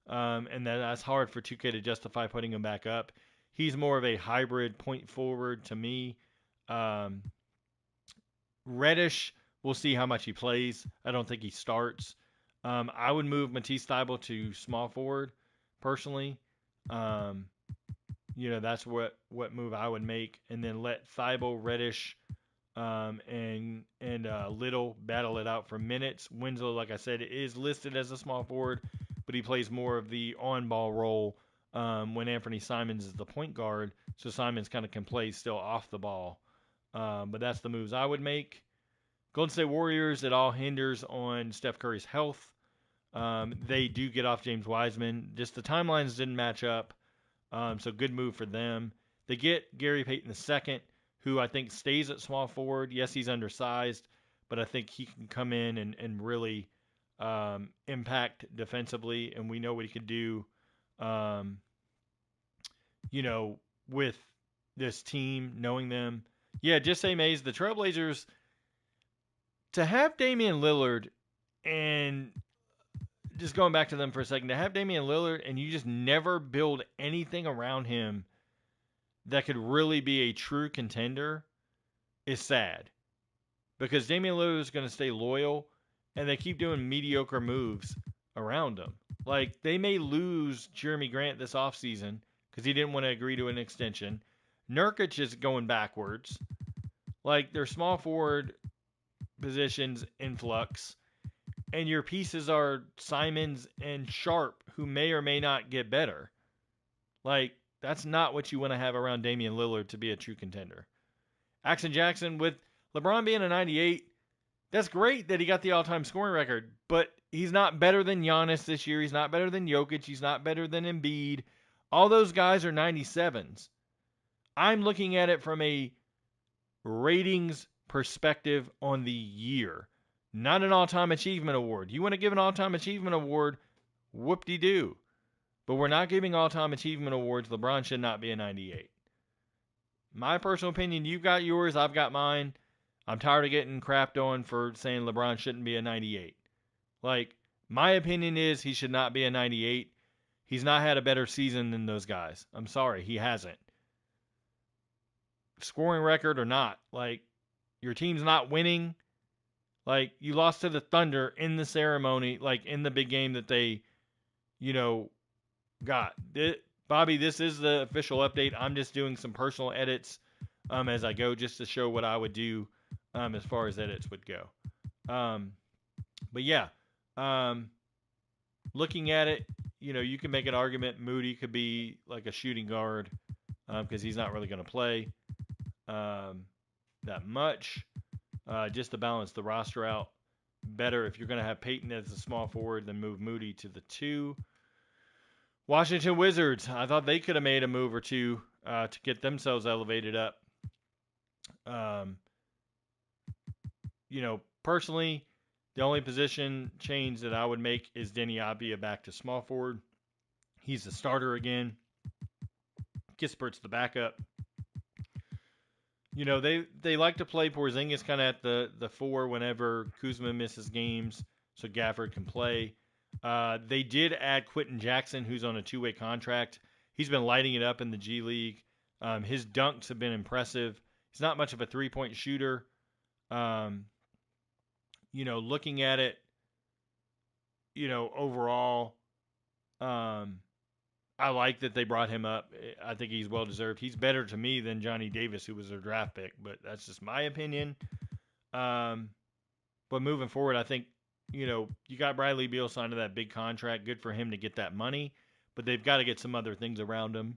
And that's hard for 2K to justify putting him back up. He's more of a hybrid point forward to me. Reddish, we'll see how much he plays. I don't think he starts. I would move Matisse Thybulle to small forward, personally. That's what move I would make, and then let Thybulle, Reddish, and Little battle it out for minutes. Winslow, like I said, is listed as a small forward, but he plays more of the on-ball role when Anthony Simons is the point guard, so Simons kind of can play still off the ball. But that's the moves I would make. Golden State Warriors, it all hinders on Steph Curry's health. They do get off James Wiseman. Just the timelines didn't match up, so good move for them. They get Gary Payton II, who I think stays at small forward. Yes, he's undersized, but I think he can come in and really impact defensively, and we know what he could do, with this team, knowing them. Yeah, just say Mays, the Trailblazers, to have Damian Lillard, and just going back to them for a second, to have Damian Lillard and you just never build anything around him that could really be a true contender is sad. Because Damian Lillard is going to stay loyal, and they keep doing mediocre moves around him. Like, they may lose Jeremy Grant this offseason because he didn't want to agree to an extension. Nurkic is going backwards. Like, their small forward positions in flux. and your pieces are Simons and Sharp, who may or may not get better. Like, that's not what you want to have around Damian Lillard to be a true contender. Action Jackson, with LeBron being a 98, that's great that he got the all-time scoring record, but he's not better than Giannis this year. He's not better than Jokic. He's not better than Embiid. All those guys are 97s. I'm looking at it from a ratings perspective on the year, not an all-time achievement award. You want to give an all-time achievement award, whoop-de-doo. But we're not giving all-time achievement awards. LeBron should not be a 98. My personal opinion, you've got yours, I've got mine. I'm tired of getting crapped on for saying LeBron shouldn't be a 98. Like, my opinion is he should not be a 98. He's not had a better season than those guys. I'm sorry, he hasn't. Scoring record or not, like, your team's not winning. Like, you lost to the Thunder in the ceremony, like, in the big game that they, got. Bobby, this is the official update. I'm just doing some personal edits as I go, just to show what I would do as far as edits would go. But yeah, looking at it, you can make an argument Moody could be like a shooting guard because he's not really going to play that much, just to balance the roster out better. If you're going to have Peyton as a small forward, then move Moody to the 2. Washington Wizards, I thought they could have made a move or two to get themselves elevated up. Personally, the only position change that I would make is Denny Avdia back to small forward. He's the starter again. Kispert's the backup. They like to play Porzingis kind of at the 4 whenever Kuzma misses games, so Gafford can play. They did add Quentin Jackson, who's on a 2-way contract. He's been lighting it up in the G League. His dunks have been impressive. He's not much of a three-point shooter. Looking at it, overall, I like that they brought him up. I think he's well-deserved. He's better to me than Johnny Davis, who was their draft pick, but that's just my opinion. But moving forward, I think, you got Bradley Beal signed to that big contract. Good for him to get that money, but they've got to get some other things around him.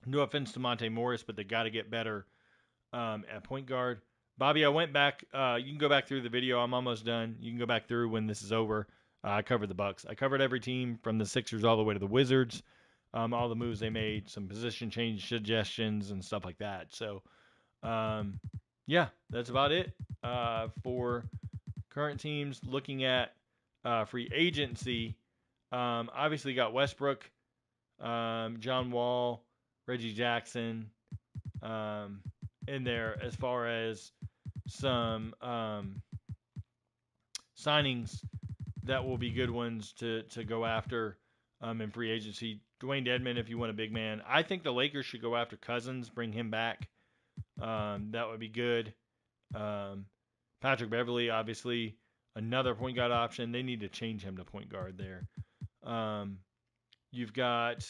No offense to Monte Morris, but they got to get better at point guard. Bobby, I went back. You can go back through the video. I'm almost done. You can go back through when this is over. I covered the Bucks. I covered every team from the Sixers all the way to the Wizards. All the moves they made, some position change suggestions and stuff like that. So, yeah, that's about it for current teams. Looking at free agency, obviously got Westbrook, John Wall, Reggie Jackson in there as far as some signings that will be good ones to go after in free agency. Dwayne Dedmon, if you want a big man. I think the Lakers should go after Cousins, bring him back. That would be good. Patrick Beverley, obviously, another point guard option. They need to change him to point guard there. You've got,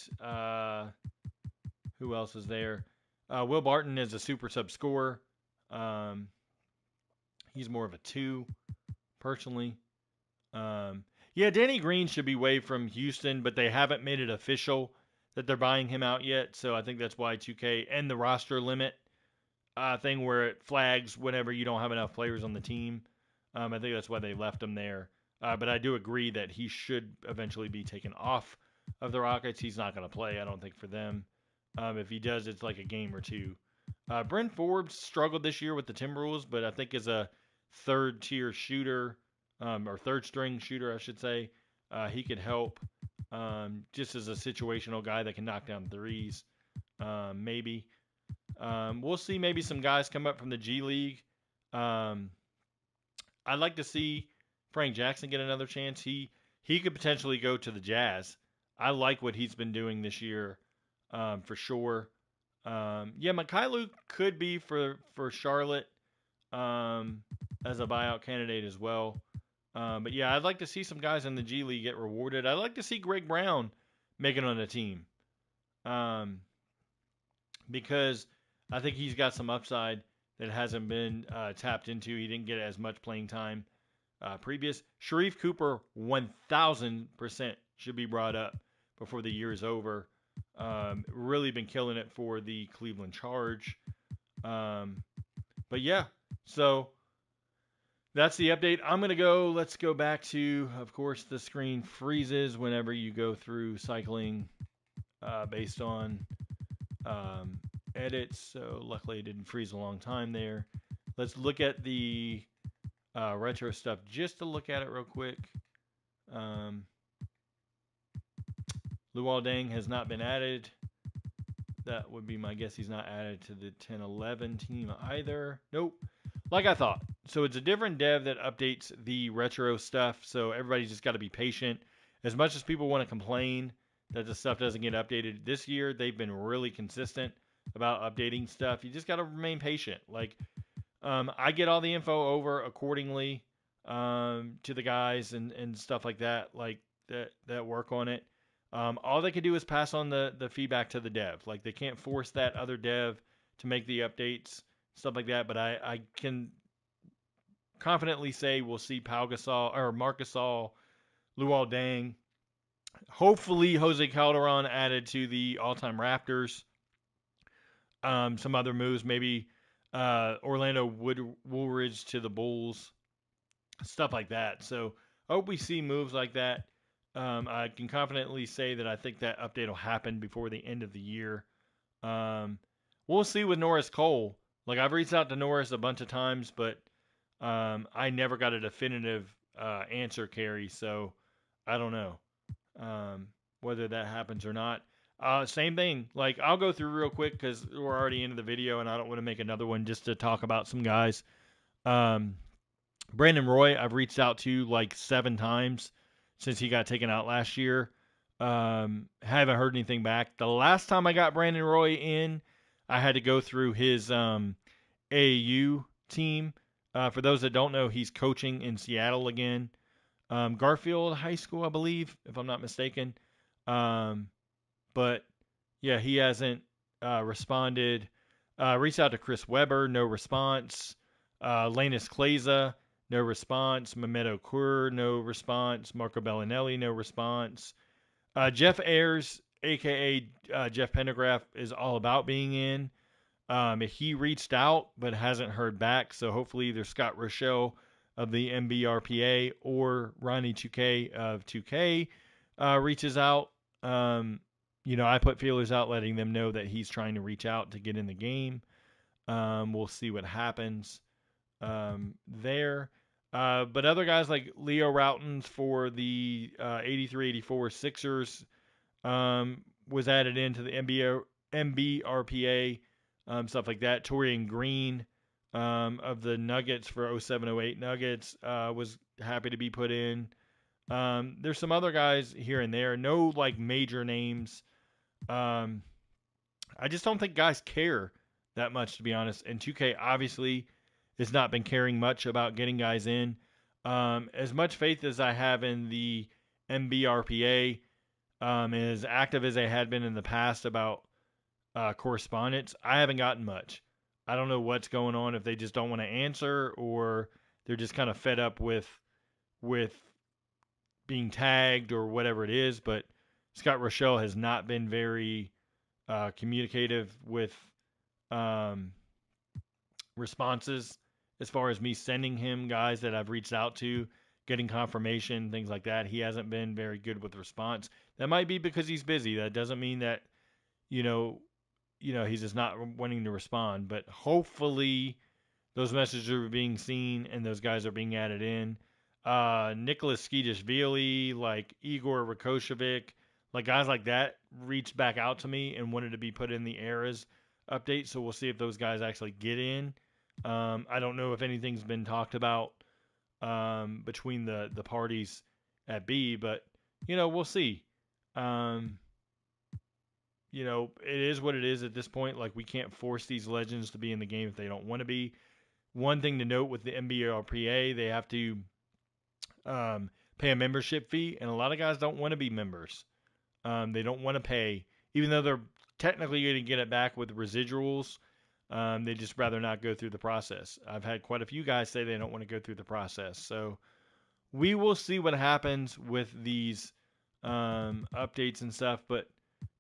who else is there? Will Barton is a super sub scorer. He's more of a 2, personally. Yeah, Danny Green should be waived from Houston, but they haven't made it official that they're buying him out yet. So I think that's why 2K and the roster limit thing where it flags whenever you don't have enough players on the team. I think that's why they left him there. But I do agree that he should eventually be taken off of the Rockets. He's not going to play, I don't think, for them. If he does, it's like a game or two. Bryn Forbes struggled this year with the Timberwolves, but I think as a third-tier shooter, or third-string shooter, I should say, he could help just as a situational guy that can knock down threes, maybe. We'll see maybe some guys come up from the G League. I'd like to see Frank Jackson get another chance. He could potentially go to the Jazz. I like what he's been doing this year, for sure. Yeah, Mikhailuk could be for Charlotte as a buyout candidate as well. But yeah, I'd like to see some guys in the G League get rewarded. I'd like to see Greg Brown make it on a team, because I think he's got some upside that hasn't been tapped into. He didn't get as much playing time previous. Sharif Cooper, 1,000% should be brought up before the year is over. Really been killing it for the Cleveland Charge. But yeah, so that's the update. Let's go back to, of course, the screen freezes whenever you go through cycling based on edits. So luckily it didn't freeze a long time there. Let's look at the retro stuff just to look at it real quick. Luol Deng has not been added. That would be my guess. He's not added to the 10-11 team either. Nope. Like I thought. So it's a different dev that updates the retro stuff. So everybody's just got to be patient. As much as people want to complain that the stuff doesn't get updated this year, they've been really consistent about updating stuff. You just got to remain patient. Like, I get all the info over accordingly to the guys and stuff like that, like that work on it. All they can do is pass on the feedback to the dev. Like, they can't force that other dev to make the updates, stuff like that. But I can confidently say we'll see Pau Gasol or Marc Gasol, Luol Deng, hopefully Jose Calderon added to the all-time Raptors. Some other moves, maybe Orlando Woolridge to the Bulls, stuff like that. So I hope we see moves like that. I can confidently say that I think that update will happen before the end of the year. We'll see with Norris Cole. Like, I've reached out to Norris a bunch of times, but I never got a definitive answer, Carrie. So I don't know whether that happens or not. Same thing. Like, I'll go through real quick because we're already into the video and I don't want to make another one just to talk about some guys. Brandon Roy, I've reached out to like 7 times since he got taken out last year. Haven't heard anything back. The last time I got Brandon Roy in, I had to go through his AAU team. For those that don't know, he's coaching in Seattle again. Garfield High School, I believe, if I'm not mistaken. But yeah, he hasn't responded. Reached out to Chris Webber, no response. Lanus Kleza, no response. Mehmet Okur, no response. Marco Bellinelli, no response. Jeff Ayers, a.k.a. Jeff Pendergraph, is all about being in. He reached out but hasn't heard back, so hopefully either Scott Rochelle of the MBRPA or Ronnie 2K of 2K reaches out. I put feelers out letting them know that he's trying to reach out to get in the game. We'll see what happens there. But other guys like Leo Routens for the 83-84 Sixers was added into the MBRPA, stuff like that. Torian Green of the Nuggets for 07-08 Nuggets was happy to be put in. There's some other guys here and there. No, like, major names. I just don't think guys care that much, to be honest. And 2K obviously has not been caring much about getting guys in. As much faith as I have in the MBRPA, as active as they had been in the past about correspondence, I haven't gotten much. I don't know what's going on, if they just don't want to answer or they're just kind of fed up with being tagged or whatever it is. But Scott Rochelle has not been very communicative with responses as far as me sending him guys that I've reached out to, getting confirmation, things like that. He hasn't been very good with response. That might be because he's busy. That doesn't mean that, he's just not wanting to respond. But hopefully those messages are being seen and those guys are being added in. Nicholas Skidishvili, like Igor Rakoshevic, like guys like that reached back out to me and wanted to be put in the eras update. So we'll see if those guys actually get in. I don't know if anything's been talked about between the parties at B, but we'll see. It is what it is at this point. Like, we can't force these legends to be in the game if they don't want to be. One thing to note with the NBRPA, they have to pay a membership fee, and a lot of guys don't want to be members. They don't want to pay, even though they're technically going to get it back with residuals. They just rather not go through the process. I've had quite a few guys say they don't want to go through the process. So we will see what happens with these updates and stuff. But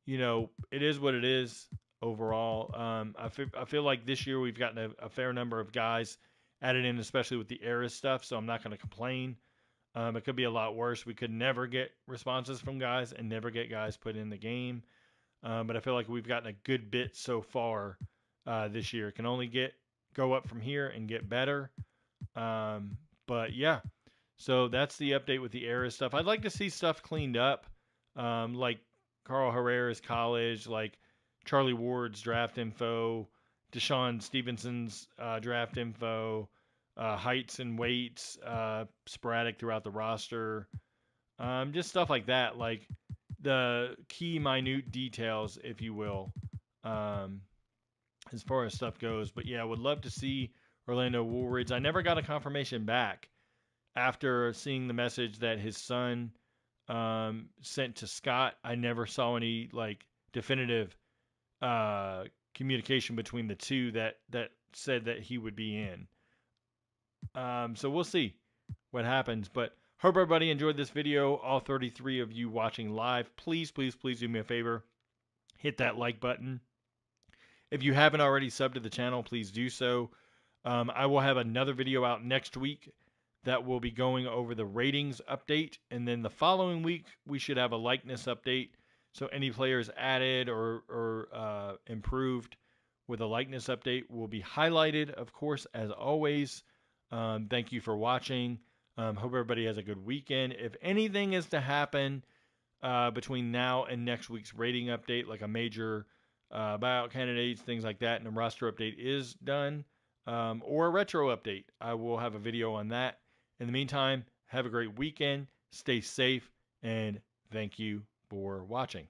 it is what it is overall. I feel like this year we've gotten a fair number of guys added in, especially with the Eras stuff. So I'm not going to complain. It could be a lot worse. We could never get responses from guys and never get guys put in the game. But I feel like we've gotten a good bit so far this year. It can only go up from here and get better. But yeah, so that's the update with the era stuff. I'd like to see stuff cleaned up, like Carl Herrera's college, like Charlie Ward's draft info, Deshaun Stevenson's draft info, heights and weights, sporadic throughout the roster, just stuff like that, like the key minute details, if you will, as far as stuff goes. But yeah, I would love to see Orlando Woolridge. I never got a confirmation back after seeing the message that his son sent to Scott. I never saw any like definitive communication between the two that said that he would be in. So we'll see what happens. But hope everybody enjoyed this video. All 33 of you watching live, please, please, please do me a favor. Hit that like button. If you haven't already subbed to the channel, please do so. I will have another video out next week that will be going over the ratings update. And then the following week, we should have a likeness update. So any players added or improved with a likeness update will be highlighted, of course, as always. Thank you for watching. Hope everybody has a good weekend. If anything is to happen between now and next week's rating update, like a major buyout candidates, things like that, and a roster update is done, or a retro update, I will have a video on that. In the meantime, have a great weekend, stay safe, and thank you for watching.